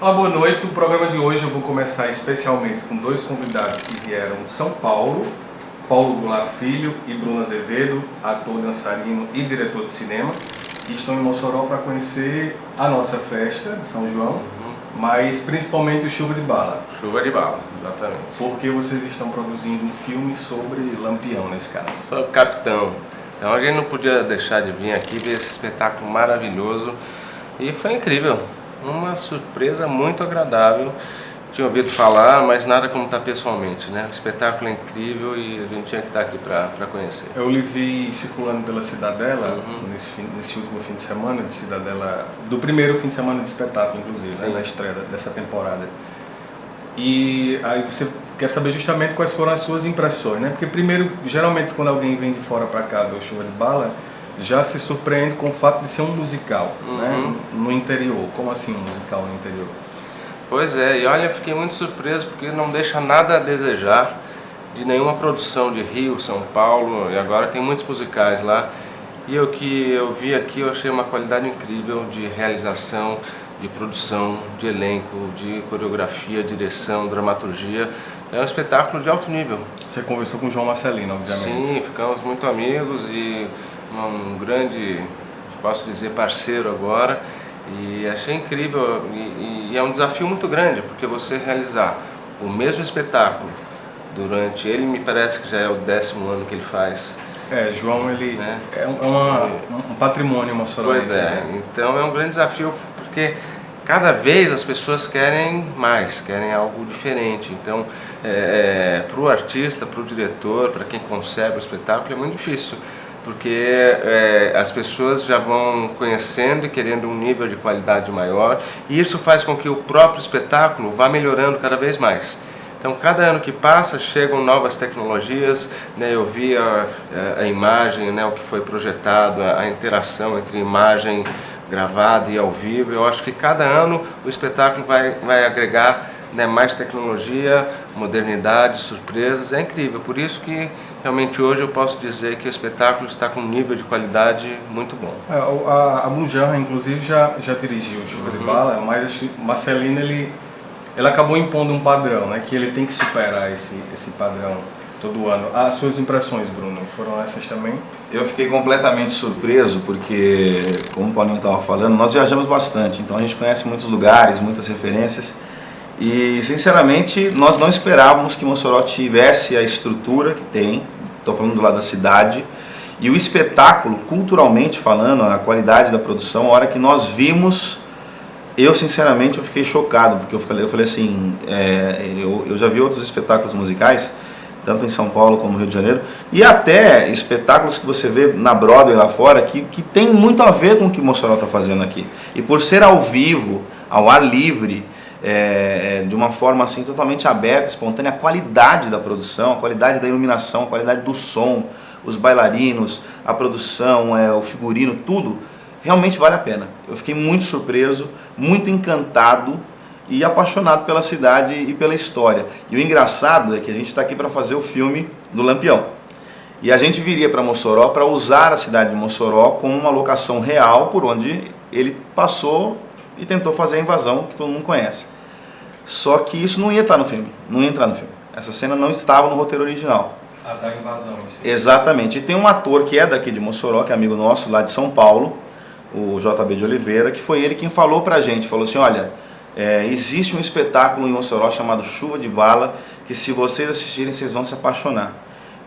Olá, boa noite. O programa de hoje eu vou começar especialmente com dois convidados que vieram de São Paulo, Paulo Goulart Filho e Bruno Azevedo, ator, dançarino e diretor de cinema, que estão em Mossoró para conhecer a nossa festa de São João, mas principalmente o Chuva de Bala. Chuva de Bala, exatamente. Porque vocês estão produzindo um filme sobre Lampião, nesse caso. Sobre Capitão. Então a gente não podia deixar de vir aqui ver esse espetáculo maravilhoso e foi incrível. Uma surpresa muito agradável. Tinha ouvido falar, mas nada como estar pessoalmente, né? O espetáculo é incrível e a gente tinha que estar aqui para conhecer. Eu lhe vi circulando pela Cidadela nesse último fim de semana, de Cidadela, do primeiro fim de semana de espetáculo, inclusive, né? Na estreia dessa temporada. E aí você quer saber justamente quais foram as suas impressões, né? Porque primeiro, geralmente quando alguém vem de fora para cá ver o Chuva de Bala, já se surpreende com o fato de ser um musical, né? No interior. Como assim um musical no interior? Pois é, e olha, fiquei muito surpreso porque não deixa nada a desejar de nenhuma produção de Rio, São Paulo, e agora tem muitos musicais lá. E o que eu vi aqui eu achei uma qualidade incrível de realização, de produção, de elenco, de coreografia, direção, dramaturgia. É um espetáculo de alto nível. Você conversou com o João Marcelino, obviamente. Sim, ficamos muito amigos e um grande, posso dizer, parceiro agora. E achei incrível e é um desafio muito grande, porque você realizar o mesmo espetáculo durante, ele me parece que já é o 10º ano que ele faz. João, ele é um patrimônio mossorense. Pois é, então é um grande desafio, porque cada vez as pessoas querem mais, querem algo diferente. Então, para o artista, para o diretor, para quem concebe o espetáculo, é muito difícil, porque as pessoas já vão conhecendo e querendo um nível de qualidade maior, e isso faz com que o próprio espetáculo vá melhorando cada vez mais. Então, cada ano que passa, chegam novas tecnologias, né? Eu vi a imagem, né? O que foi projetado, a interação entre imagem gravada e ao vivo. Eu acho que cada ano o espetáculo vai agregar, né, mais tecnologia, modernidade, surpresas. É incrível, por isso que realmente hoje eu posso dizer que o espetáculo está com um nível de qualidade muito bom. A Bunjanra, inclusive, já dirigiu o Chuva de Bala, mas o Marcelino, ele acabou impondo um padrão, né, que ele tem que superar esse padrão todo ano. As suas impressões, Bruno, foram essas também? Eu fiquei completamente surpreso porque, como o Paulinho estava falando, nós viajamos bastante, então a gente conhece muitos lugares, muitas referências. E, sinceramente, nós não esperávamos que Mossoró tivesse a estrutura que tem, estou falando do lado da cidade, e o espetáculo, culturalmente falando, a qualidade da produção. A hora que nós vimos, eu, sinceramente, eu fiquei chocado, porque eu falei assim, eu já vi outros espetáculos musicais, tanto em São Paulo como no Rio de Janeiro, e até espetáculos que você vê na Broadway lá fora, que tem muito a ver com o que Mossoró está fazendo aqui. E por ser ao vivo, ao ar livre, de uma forma assim totalmente aberta, espontânea, a qualidade da produção, a qualidade da iluminação, a qualidade do som, os bailarinos, a produção, o figurino, tudo realmente vale a pena. Eu fiquei muito surpreso, muito encantado e apaixonado pela cidade e pela história. E o engraçado é que a gente está aqui para fazer o filme do Lampião. E a gente viria para Mossoró para usar a cidade de Mossoró como uma locação real por onde ele passou e tentou fazer a invasão que todo mundo conhece. Só que isso não ia estar no filme, não ia entrar no filme. Essa cena não estava no roteiro original. A da invasão em si. Exatamente. E tem um ator que é daqui de Mossoró, que é amigo nosso, lá de São Paulo, o JB de Oliveira, que foi ele quem falou pra gente, falou assim, olha, existe um espetáculo em Mossoró chamado Chuva de Bala, que se vocês assistirem, vocês vão se apaixonar.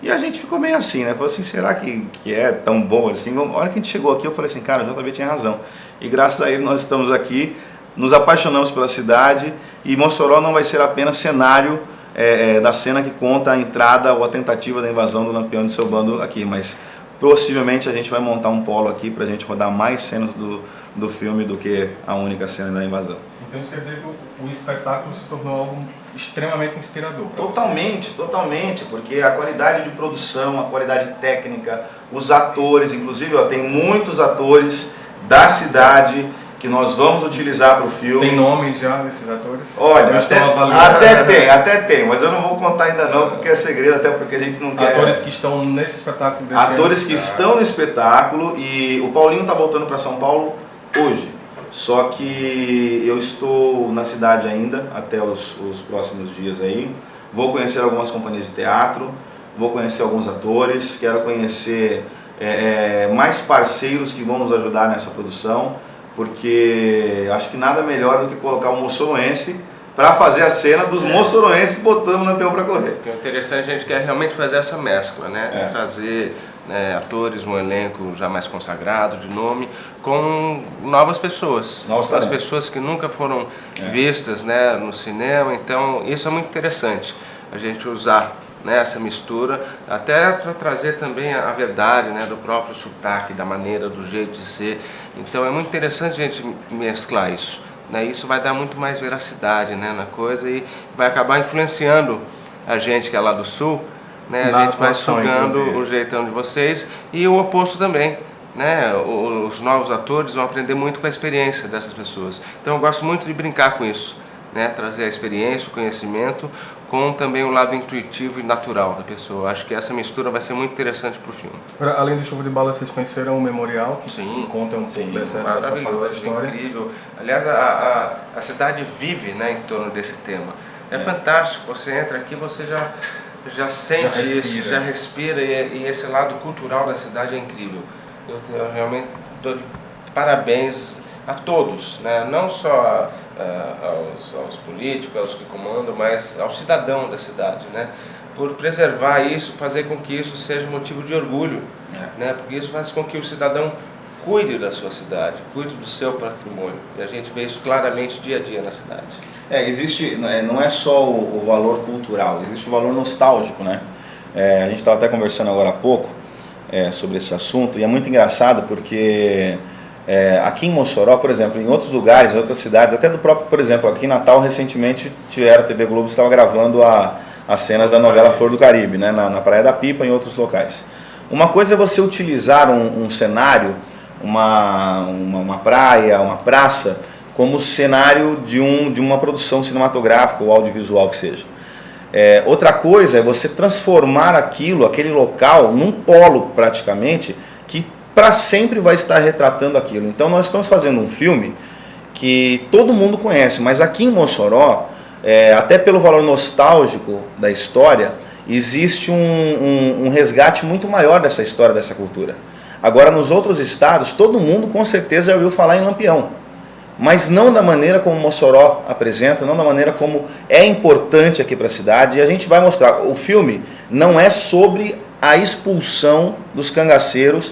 E a gente ficou meio assim, né? Falou assim, será que é tão bom assim? A hora que a gente chegou aqui, eu falei assim, cara, o JB tinha razão. E graças a ele nós estamos aqui, nos apaixonamos pela cidade, e Mossoró não vai ser apenas cenário da cena que conta a entrada ou a tentativa da invasão do Lampião de seu bando aqui, mas possivelmente a gente vai montar um polo aqui para a gente rodar mais cenas do filme do que a única cena da invasão. Então isso quer dizer que o espetáculo se tornou algo extremamente inspirador. Totalmente, porque a qualidade de produção, a qualidade técnica, os atores, inclusive tem muitos atores da cidade que nós vamos utilizar para o filme. Tem nomes já desses atores? Olha, até tem, mas eu não vou contar ainda não, porque é segredo, até porque a gente não quer... Atores que estão nesse espetáculo? Atores que estão no espetáculo, e o Paulinho está voltando para São Paulo hoje. Só que eu estou na cidade ainda, até os próximos dias aí. Vou conhecer algumas companhias de teatro, vou conhecer alguns atores, quero conhecer mais parceiros que vão nos ajudar nessa produção, porque acho que nada melhor do que colocar um moçoroense para fazer a cena dos moçoroenses botando o Lampião para correr. O interessante, a gente quer realmente fazer essa mescla, né? Trazer atores, um elenco já mais consagrado, de nome, com novas pessoas. As pessoas que nunca foram vistas, né, no cinema. Então isso é muito interessante, a gente usar, né, essa mistura, até para trazer também a verdade, né, do próprio sotaque, da maneira, do jeito de ser. Então é muito interessante a gente mesclar isso, né? Isso vai dar muito mais veracidade, né, na coisa, e vai acabar influenciando a gente que é lá do Sul, né? A gente vai sugando o jeitão de vocês, e o oposto também, né? Os novos atores vão aprender muito com a experiência dessas pessoas. Então eu gosto muito de brincar com isso, né? Trazer a experiência, o conhecimento, com também o lado intuitivo e natural da pessoa. Acho que essa mistura vai ser muito interessante para o filme. Além do Chuva de Bala, vocês conheceram o Memorial, que conta um pouco dessa parte da história. Incrível. Aliás, a cidade vive, né, em torno desse tema. É fantástico, você entra aqui, você já sente isso, já respira, e esse lado cultural da cidade é incrível. Eu realmente dou parabéns a todos, né? Não só aos políticos, aos que comandam, mas ao cidadão da cidade, né? Por preservar isso, fazer com que isso seja motivo de orgulho, né? Porque isso faz com que o cidadão cuide da sua cidade, cuide do seu patrimônio, e a gente vê isso claramente dia a dia na cidade. Existe, não é só o valor cultural, existe o valor nostálgico, né? A gente estava até conversando agora há pouco sobre esse assunto, e é muito engraçado porque aqui em Mossoró, por exemplo, em outros lugares, em outras cidades, até do próprio, por exemplo, aqui em Natal, recentemente a TV Globo estava gravando as cenas da novela Flor do Caribe, né? Na Praia da Pipa e em outros locais. Uma coisa é você utilizar um cenário, uma praia, uma praça, como cenário de uma produção cinematográfica ou audiovisual que seja. Outra coisa é você transformar aquele local, num polo praticamente, que para sempre vai estar retratando aquilo. Então nós estamos fazendo um filme que todo mundo conhece, mas aqui em Mossoró, até pelo valor nostálgico da história, existe um resgate muito maior dessa história, dessa cultura. Agora, nos outros estados, todo mundo com certeza já ouviu falar em Lampião, mas não da maneira como Mossoró apresenta, não da maneira como é importante aqui para a cidade, e a gente vai mostrar. O filme não é sobre a expulsão dos cangaceiros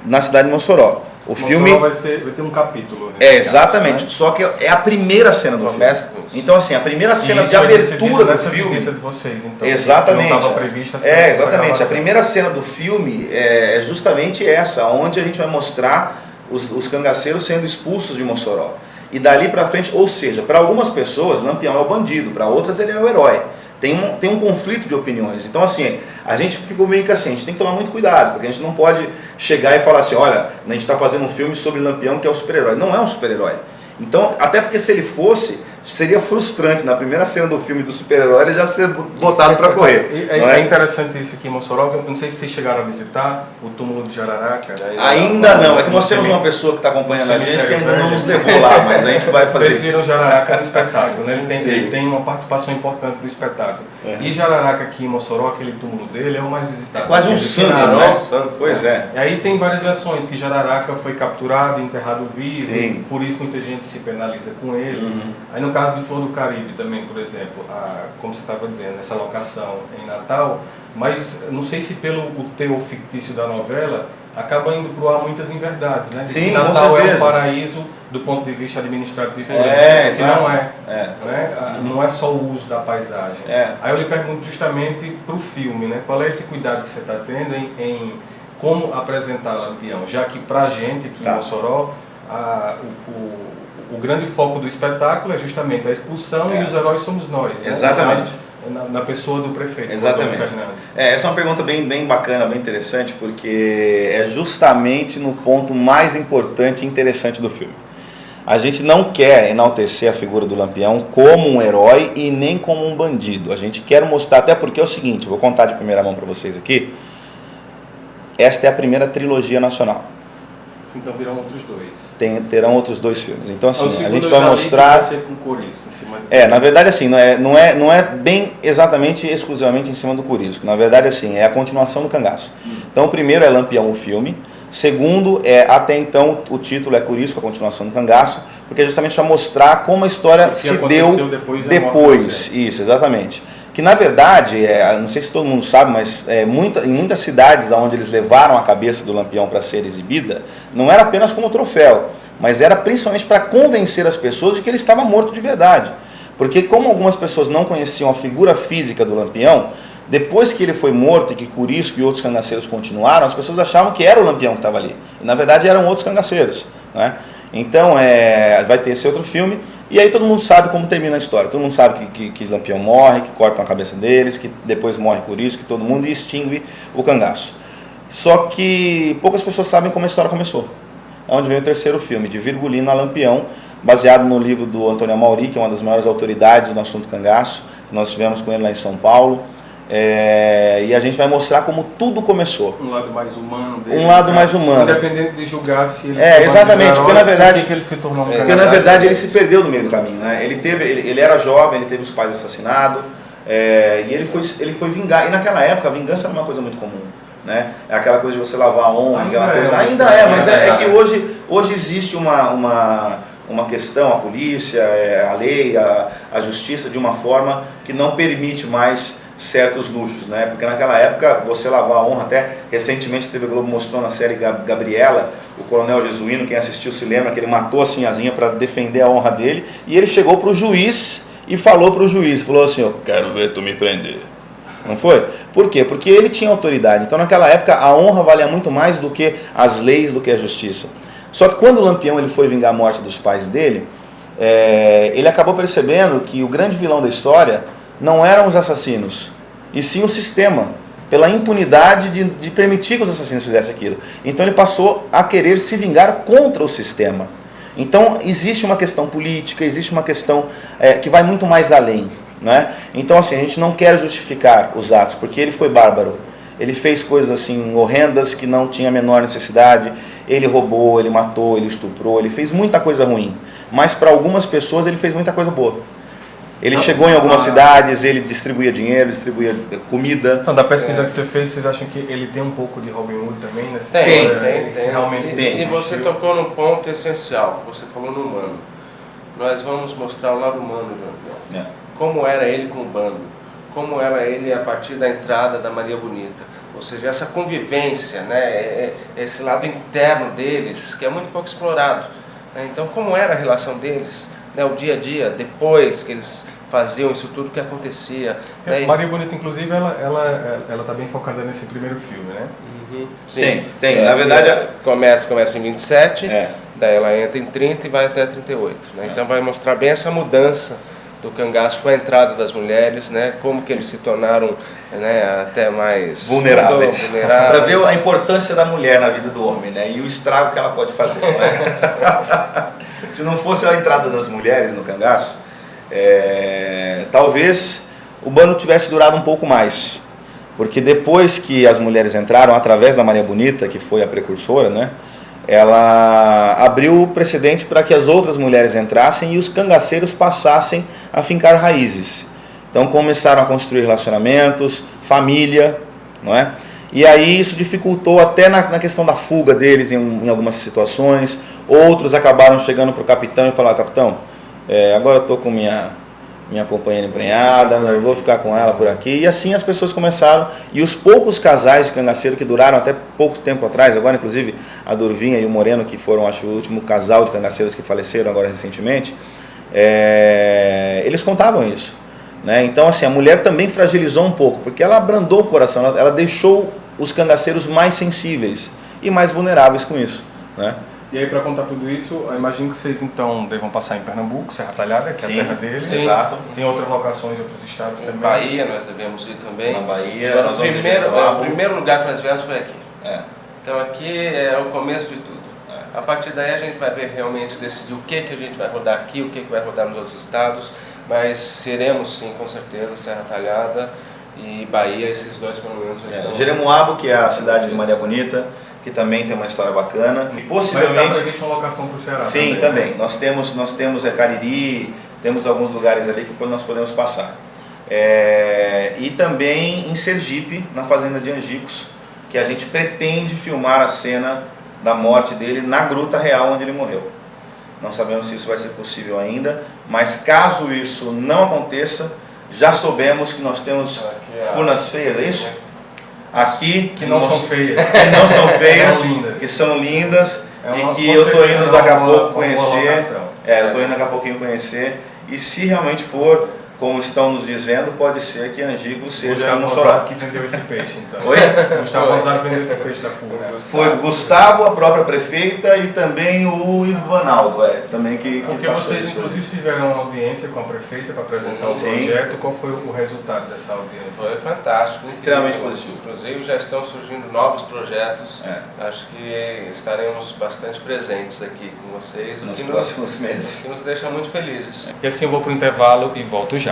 na cidade de Mossoró. O filme vai ter um capítulo. Exatamente, né? Só que é a primeira cena do filme. Então, assim, a primeira cena de abertura do filme. Visita de vocês, então. Exatamente. Não estava prevista exatamente. A primeira cena do filme é justamente essa, onde a gente vai mostrar os cangaceiros sendo expulsos de Mossoró. E dali pra frente, ou seja, para algumas pessoas, Lampião é o bandido, para outras ele é o herói. Tem um conflito de opiniões. Então, assim, a gente ficou meio que assim, a gente tem que tomar muito cuidado, porque a gente não pode chegar e falar assim, olha, a gente está fazendo um filme sobre Lampião, que é o super-herói. Não é um super-herói. Então, até porque se ele fosse, seria frustrante na primeira cena do filme do super-herói ele já ser botado para correr. É interessante isso aqui em Mossoró, eu não sei se vocês chegaram a visitar o túmulo de Jararaca. Ainda não, é que nós temos uma pessoa que está acompanhando a gente que ainda não nos levou lá, mas a gente vai fazer isso. Vocês viram Jararaca no espetáculo, né? Ele tem uma participação importante no espetáculo. E Jararaca aqui em Mossoró, aquele túmulo dele é o mais visitado. É quase um santo, né? Pois é. E aí tem várias versões, que Jararaca foi capturado, enterrado vivo, por isso muita gente se penaliza com ele. Aí no caso de Flor do Caribe também, por exemplo, como você estava dizendo, essa locação em Natal, mas não sei se pelo o teor fictício da novela, acaba indo pro ar muitas inverdades, né? Sim, Natal com certeza. É um paraíso do ponto de vista administrativo, que não é. Né? Não é só o uso da paisagem. Aí eu lhe pergunto justamente pro filme, né? Qual é esse cuidado que você está tendo em como apresentar Lampião, já que pra gente aqui em Mossoró, o grande foco do espetáculo é justamente a expulsão e os heróis somos nós. Né? Exatamente. Na pessoa do prefeito. Exatamente. Essa é uma pergunta bem bacana, bem interessante, porque é justamente no ponto mais importante e interessante do filme. A gente não quer enaltecer a figura do Lampião como um herói e nem como um bandido. A gente quer mostrar, até porque é o seguinte, vou contar de primeira mão para vocês aqui. Esta é a primeira trilogia nacional. Então virão outros dois. Terão outros 2 filmes. Então assim, a gente vai mostrar... Com Corisco, em cima de... na verdade assim, não é bem exatamente, exclusivamente em cima do Corisco. Na verdade assim, é a continuação do Cangaço. Então o primeiro é Lampião, o filme. Segundo, até então o título é Corisco, a continuação do Cangaço, porque é justamente para mostrar como a história se deu depois. Isso, exatamente. Que na verdade, não sei se todo mundo sabe, mas em muitas cidades onde eles levaram a cabeça do Lampião para ser exibida, não era apenas como troféu, mas era principalmente para convencer as pessoas de que ele estava morto de verdade. Porque como algumas pessoas não conheciam a figura física do Lampião, depois que ele foi morto e que Corisco e outros cangaceiros continuaram, as pessoas achavam que era o Lampião que estava ali. E na verdade eram outros cangaceiros, né? Então vai ter esse outro filme, e aí todo mundo sabe como termina a história. Todo mundo sabe que Lampião morre, que cortam a cabeça deles, que depois morre Corisco, que todo mundo extingue o cangaço. Só que poucas pessoas sabem como a história começou. É onde vem o terceiro filme, de Virgulino a Lampião, baseado no livro do Antônio Amauri, que é uma das maiores autoridades no assunto cangaço, que nós tivemos com ele lá em São Paulo. E a gente vai mostrar como tudo começou. Um lado mais humano dele. Um lado mais humano. Independente de julgar se ele... exatamente, porque na verdade... que ele se tornou um porque na verdade ele se perdeu no meio do caminho, né? Ele era jovem, ele teve os pais assassinados, e ele foi vingar. E naquela época a vingança era uma coisa muito comum, né? É aquela coisa de você lavar a honra, aquela coisa... Mas é que hoje existe uma questão, a polícia, a lei, a justiça, de uma forma que não permite mais certos luxos, né? Porque naquela época você lavar a honra, até recentemente a TV Globo mostrou na série Gabriela, o coronel Jesuíno, quem assistiu se lembra que ele matou a Sinhazinha para defender a honra dele, e ele chegou para o juiz e falou para o juiz, falou assim: eu quero ver tu me prender. Não foi? Por quê? Porque ele tinha autoridade. Então naquela época a honra valia muito mais do que as leis, do que a justiça. Só que quando o Lampião ele foi vingar a morte dos pais dele, ele acabou percebendo que o grande vilão da história não eram os assassinos, e sim o sistema, pela impunidade de permitir que os assassinos fizessem aquilo. Então ele passou a querer se vingar contra o sistema. Então existe uma questão política, existe uma questão que vai muito mais além, né? Então assim, a gente não quer justificar os atos, porque ele foi bárbaro. Ele fez coisas assim horrendas que não tinha a menor necessidade. Ele roubou, ele matou, ele estuprou, ele fez muita coisa ruim. Mas para algumas pessoas ele fez muita coisa boa. Ele chegou em algumas cidades, ele distribuía dinheiro, distribuía comida. Então, da pesquisa que você fez, vocês acham que ele tem um pouco de Robin Hood também? Tem. Realmente tem. E você tocou num ponto essencial, você falou no humano. Nós vamos mostrar o lado humano do Lampião. Como era ele com o bando, como era ele a partir da entrada da Maria Bonita. Ou seja, essa convivência, né, esse lado interno deles, que é muito pouco explorado. Então, como era a relação deles, né, o dia a dia, depois que eles faziam isso tudo que acontecia. Né? Maria Bonita, inclusive, ela tá bem focada nesse primeiro filme, né? Uhum. Sim. Tem. Na verdade... Começa em 27, daí ela entra em 30 e vai até 38. Né? Então vai mostrar bem essa mudança do cangaço com a entrada das mulheres, né? Como que eles se tornaram, né, até mais vulneráveis. Para ver a importância da mulher na vida do homem, né? E o estrago que ela pode fazer. Não é? Se não fosse a entrada das mulheres no cangaço, talvez o bando tivesse durado um pouco mais. Porque depois que as mulheres entraram, através da Maria Bonita, que foi a precursora, né? Ela abriu o precedente para que as outras mulheres entrassem e os cangaceiros passassem a fincar raízes. Então começaram a construir relacionamentos, família, não é? E aí isso dificultou até na questão da fuga deles em algumas situações. Outros acabaram chegando para o capitão e falaram: capitão, agora eu estou com minha companheira emprenhada, eu vou ficar com ela por aqui. E assim as pessoas começaram, e os poucos casais de cangaceiro que duraram até pouco tempo atrás, agora inclusive a Durvinha e o Moreno, que foram, acho, o último casal de cangaceiros que faleceram agora recentemente, eles contavam isso, né? Então assim, a mulher também fragilizou um pouco, porque ela abrandou o coração, ela deixou os cangaceiros mais sensíveis e mais vulneráveis com isso, né? E aí, para contar tudo isso, eu imagino que vocês então devam passar em Pernambuco, Serra Talhada, que é a terra deles. Sim. Exato. Tem outras locações em outros estados também. Bahia nós devemos ir também. Na Bahia, Agora, nós vamos em o Jericoacoara. primeiro lugar que nós viemos foi aqui. É. Então aqui é o começo de tudo. A partir daí a gente vai ver realmente decidir o que a gente vai rodar aqui, o que vai rodar nos outros estados, mas iremos sim, com certeza, Serra Talhada e Bahia, esses dois pelo menos. Jeremoabo, que é a cidade de Maria Bonita, que também tem uma história bacana. E possivelmente... Vai dar uma locação para o Ceará. Sim, também. Nós temos Cariri, temos alguns lugares ali que nós podemos passar. E também em Sergipe, na fazenda de Angicos, que a gente pretende filmar a cena da morte dele na Gruta Real onde ele morreu. Não sabemos se isso vai ser possível ainda, mas caso isso não aconteça, já soubemos que nós temos furnas feias, é isso? Aqui, Que não são feias. que não são feias, São lindas. que são lindas e que com eu estou certeza indo daqui a pouco uma conhecer. locação. Eu estou indo daqui a pouquinho conhecer. E se realmente for, como estão nos dizendo, pode ser que Angicos seja Gustavo Mossoró. Rosado que vendeu esse peixe, então. Oi? Gustavo Rosado vendeu esse peixe da furna. Foi o Gustavo, a própria prefeita e também o Ivanaldo, também que Porque passou vocês isso. inclusive tiveram uma audiência com a prefeita para apresentar o Sim. projeto. Qual foi o resultado dessa audiência? Foi fantástico, Extremamente incrível. positivo. Inclusive já estão surgindo novos projetos. Acho que estaremos bastante presentes aqui com vocês, Nos próximos meses. o que nos deixa muito felizes. E assim eu vou para o intervalo e volto já.